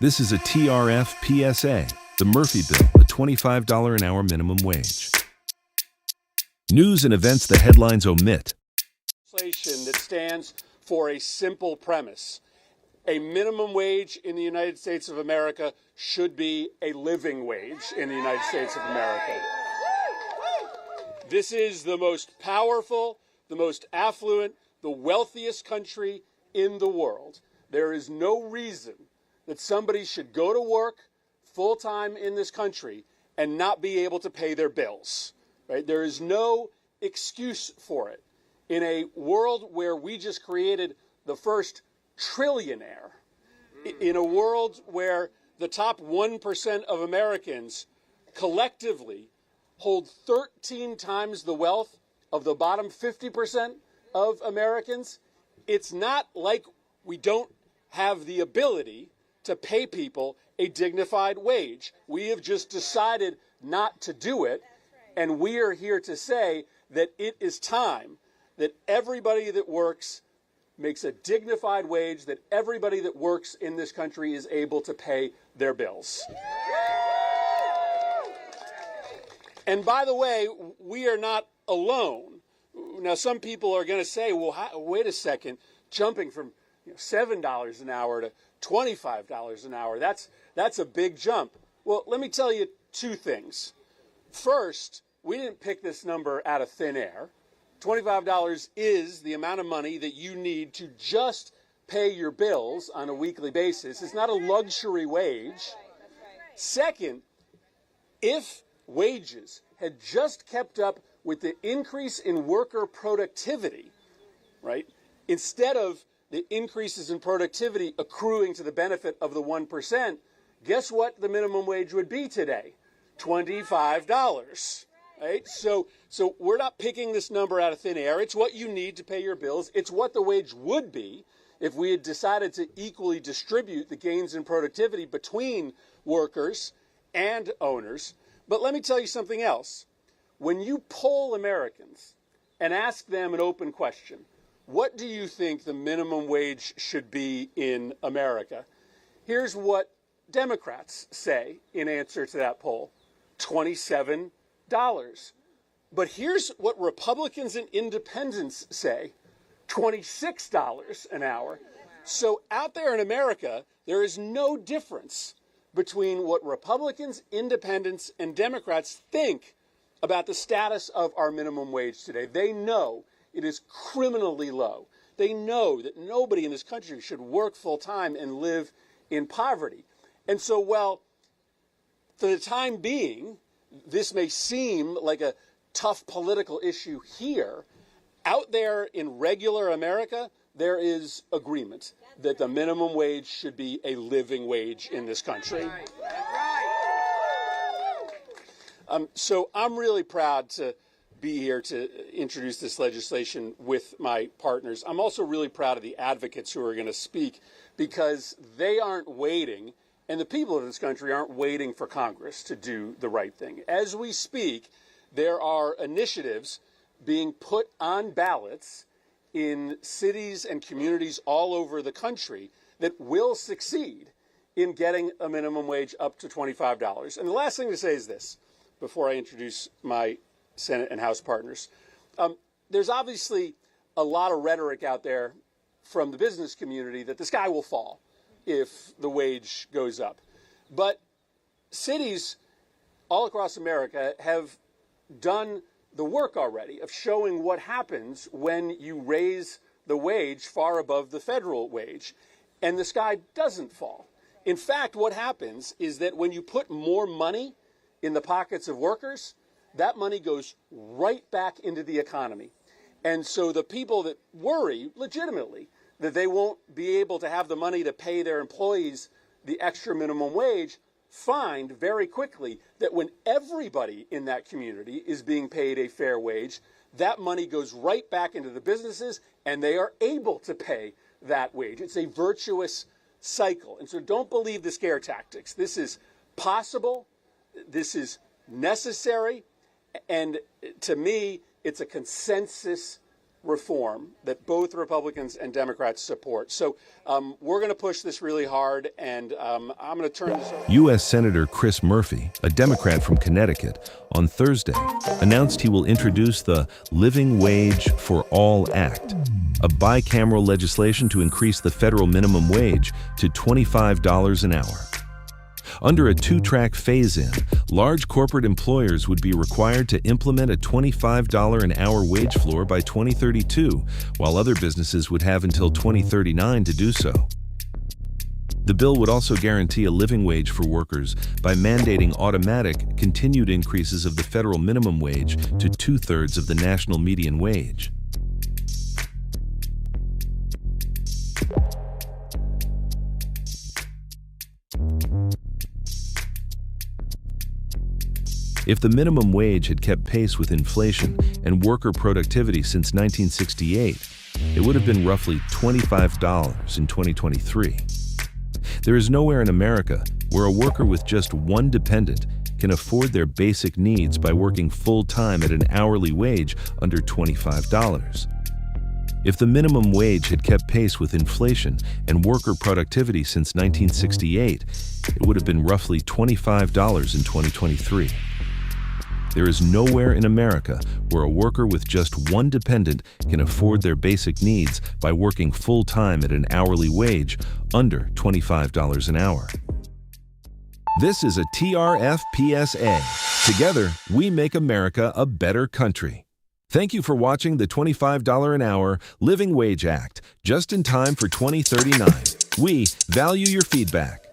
This is a TRF PSA, the Murphybill, a $25 an hour minimum wage. News and events the headlines omit. Legislation that stands for a simple premise. A minimum wage in the United States of America should be a living wage in the United States of America. This is the most powerful, the most affluent, the wealthiest country in the world. There is no reason that somebody should go to work full-time in this country and not be able to pay their bills. Right? There is no excuse for it. In a world where we just created the first trillionaire, in a world where the top 1% of Americans collectively hold 13 times the wealth of the bottom 50% of Americans, it's not like we don't have the ability to pay people a dignified wage. We have just decided not to do it, and we are here to say that it is time that everybody that works makes a dignified wage, that everybody that works in this country is able to pay their bills. And by the way, we are not alone. Now, some people are going to say, well, wait a second, jumping from $7 an hour to $25 an hour, that's a big jump. Well, let me tell you two things. First, we didn't pick this number out of thin air. $25 is the amount of money that you need to just pay your bills on a weekly basis. It's not a luxury wage. Second, if wages had just kept up with the increase in worker productivity, right, instead of the increases in productivity accruing to the benefit of the 1%, guess what the minimum wage would be today? $25. Right? So we're not picking this number out of thin air. It's what you need to pay your bills. It's what the wage would be if we had decided to equally distribute the gains in productivity between workers and owners. But let me tell you something else. When you poll Americans and ask them an open question, what do you think the minimum wage should be in America? Here's what Democrats say in answer to that poll: $27. But here's what Republicans and independents say: $26 an hour. So out there in America, there is no difference between what Republicans, independents, and Democrats think about the status of our minimum wage today. They know it is criminally low. They know that nobody in this country should work full-time and live in poverty. And so, well, for the time being, this may seem like a tough political issue here. Out there in regular America, there is agreement that the minimum wage should be a living wage in this country. So I'm really proud to be here to introduce this legislation with my partners. I'm also really proud of the advocates who are going to speak, because they aren't waiting, and the people of this country aren't waiting for Congress to do the right thing. As we speak, there are initiatives being put on ballots in cities and communities all over the country that will succeed in getting a minimum wage up to $25. And the last thing to say is this, before I introduce my Senate and House partners. There's obviously a lot of rhetoric out there from the business community that the sky will fall if the wage goes up. But cities all across America have done the work already of showing what happens when you raise the wage far above the federal wage, and the sky doesn't fall. In fact, what happens is that when you put more money in the pockets of workers, that money goes right back into the economy. And so the people that worry legitimately that they won't be able to have the money to pay their employees the extra minimum wage find very quickly that when everybody in that community is being paid a fair wage, that money goes right back into the businesses and they are able to pay that wage. It's a virtuous cycle. And so don't believe the scare tactics. This is possible. This is necessary. And to me, it's a consensus reform that both Republicans and Democrats support. So we're going to push this really hard, and I'm going to turn this over. U.S. Senator Chris Murphy, a Democrat from Connecticut, on Thursday announced he will introduce the Living Wage for All Act, a bicameral legislation to increase the federal minimum wage to $25 an hour. Under a two-track phase-in, large corporate employers would be required to implement a $25 an hour wage floor by 2032, while other businesses would have until 2039 to do so. The bill would also guarantee a living wage for workers by mandating automatic, continued increases of the federal minimum wage to 2/3 of the national median wage. If the minimum wage had kept pace with inflation and worker productivity since 1968, it would have been roughly $25 in 2023. There is nowhere in America where a worker with just one dependent can afford their basic needs by working full-time at an hourly wage under $25. If the minimum wage had kept pace with inflation and worker productivity since 1968, it would have been roughly $25 in 2023. There is nowhere in America where a worker with just one dependent can afford their basic needs by working full-time at an hourly wage under $25 an hour. This is a TRF PSA. Together, we make America a better country. Thank you for watching the $25 an hour Living Wage Act, just in time for 2039. We value your feedback.